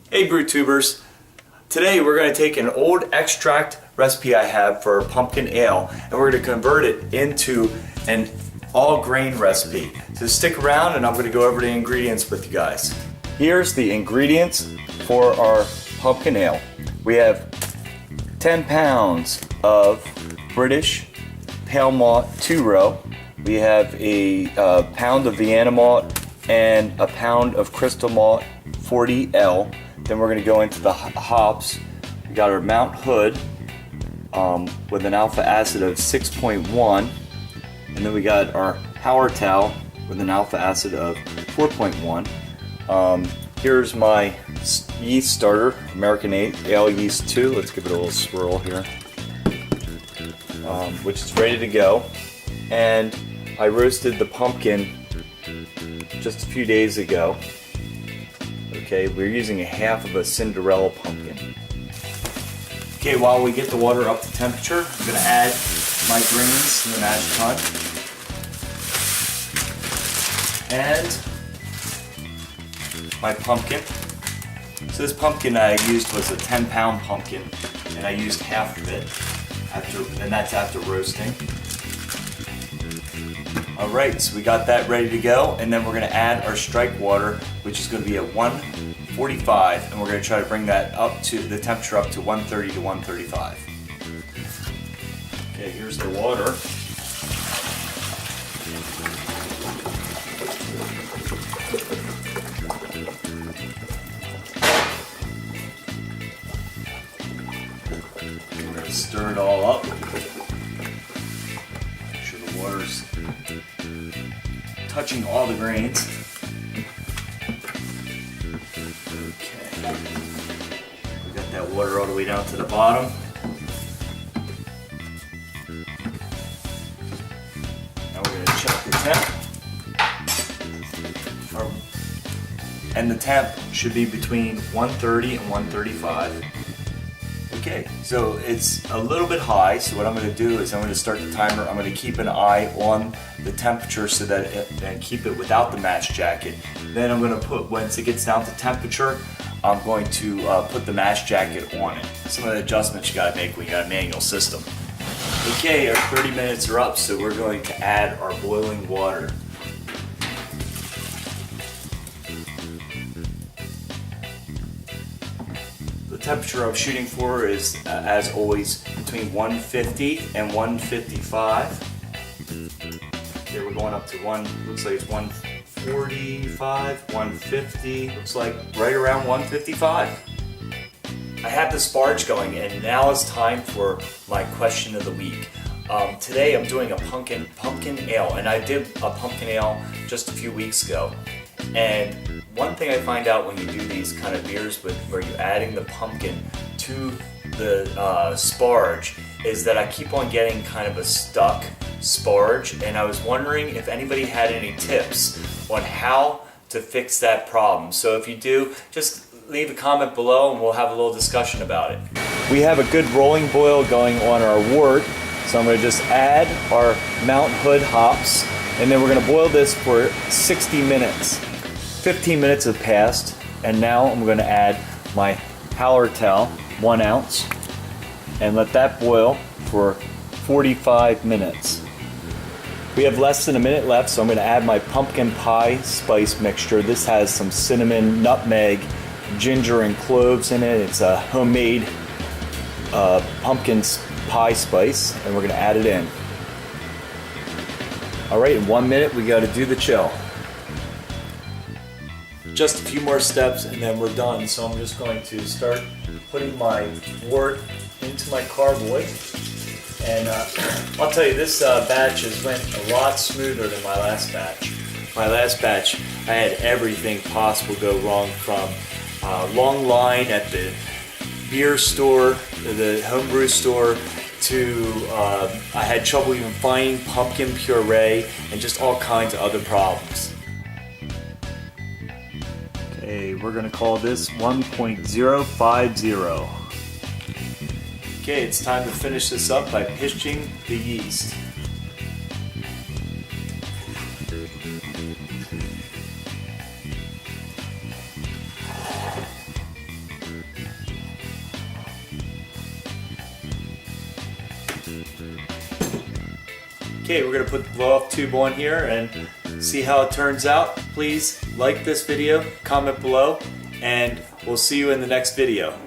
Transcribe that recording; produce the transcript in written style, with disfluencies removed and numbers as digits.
Hey brew tubers, today we're going to take an old extract recipe I have for pumpkin ale and we're going to convert it into an all grain recipe. So stick around and I'm going to go over the ingredients with you guys. Here's the ingredients for our pumpkin ale. We have 10 pounds of British pale malt 2-row. We have a pound of Vienna malt and a pound of crystal malt 40L. Then we're going to go into the hops. We got our Mount Hood with an alpha acid of 6.1, and then we got our Hallertau with an alpha acid of 4.1. Here's my yeast starter, American Ale Yeast 2. Let's give it a little swirl here, which is ready to go. And I roasted the pumpkin just a few days ago. Okay, we're using a half of a Cinderella pumpkin. Okay, while we get the water up to temperature, I'm going to add my grains in the mash tun. And my pumpkin. So this pumpkin I used was a 10-pound pumpkin, and I used half of it, and that's after roasting. Alright, so we got that ready to go, and then we're going to add our strike water, which is going to be at 145, and we're going to try to bring that up to the temperature up to 130 to 135. Okay, here's the water. We're going to stir it all up. Make sure the water's touching all the grains. Okay. We got that water all the way down to the bottom. Now we're going to check the temp. And the temp should be between 130 and 135. Okay, so it's a little bit high, so what I'm going to do is I'm going to start the timer. I'm going to keep an eye on the temperature so that and keep it without the mash jacket. Then I'm going to put, once it gets down to temperature, I'm going to put the mash jacket on it. Some of the adjustments you got to make when you got a manual system. Okay, our 30 minutes are up, so we're going to add our boiling water. The temperature I'm shooting for is, as always, between 150 and 155. Okay, we're going up to looks like it's 145, 150, looks like right around 155. I have the sparge going, and now it's time for my question of the week. Today I'm doing a pumpkin ale, and I did a pumpkin ale just a few weeks ago. And one thing I find out when you do these kind of beers where you're adding the pumpkin to the sparge is that I keep on getting kind of a stuck sparge, and I was wondering if anybody had any tips on how to fix that problem. So if you do, just leave a comment below and we'll have a little discussion about it. We have a good rolling boil going on our wort, so I'm going to just add our Mount Hood hops, and then we're going to boil this for 60 minutes. 15 minutes have passed, and now I'm going to add my Hallertau, 1 ounce, and let that boil for 45 minutes. We have less than a minute left, so I'm going to add my pumpkin pie spice mixture. This has some cinnamon, nutmeg, ginger, and cloves in it. It's a homemade pumpkin pie spice, and we're going to add it in. Alright, in 1 minute we got to do the chill. Just a few more steps and then we're done. So I'm just going to start putting my wort into my carboy. And I'll tell you, this batch has went a lot smoother than my last batch. My last batch, I had everything possible go wrong, from long line at the beer store, the homebrew store, to I had trouble even finding pumpkin puree and just all kinds of other problems. Okay, we're going to call this 1.050. Okay, it's time to finish this up by pitching the yeast. Okay, we're going to put the blow off tube on here and see how it turns out. Please like this video, comment below, and we'll see you in the next video.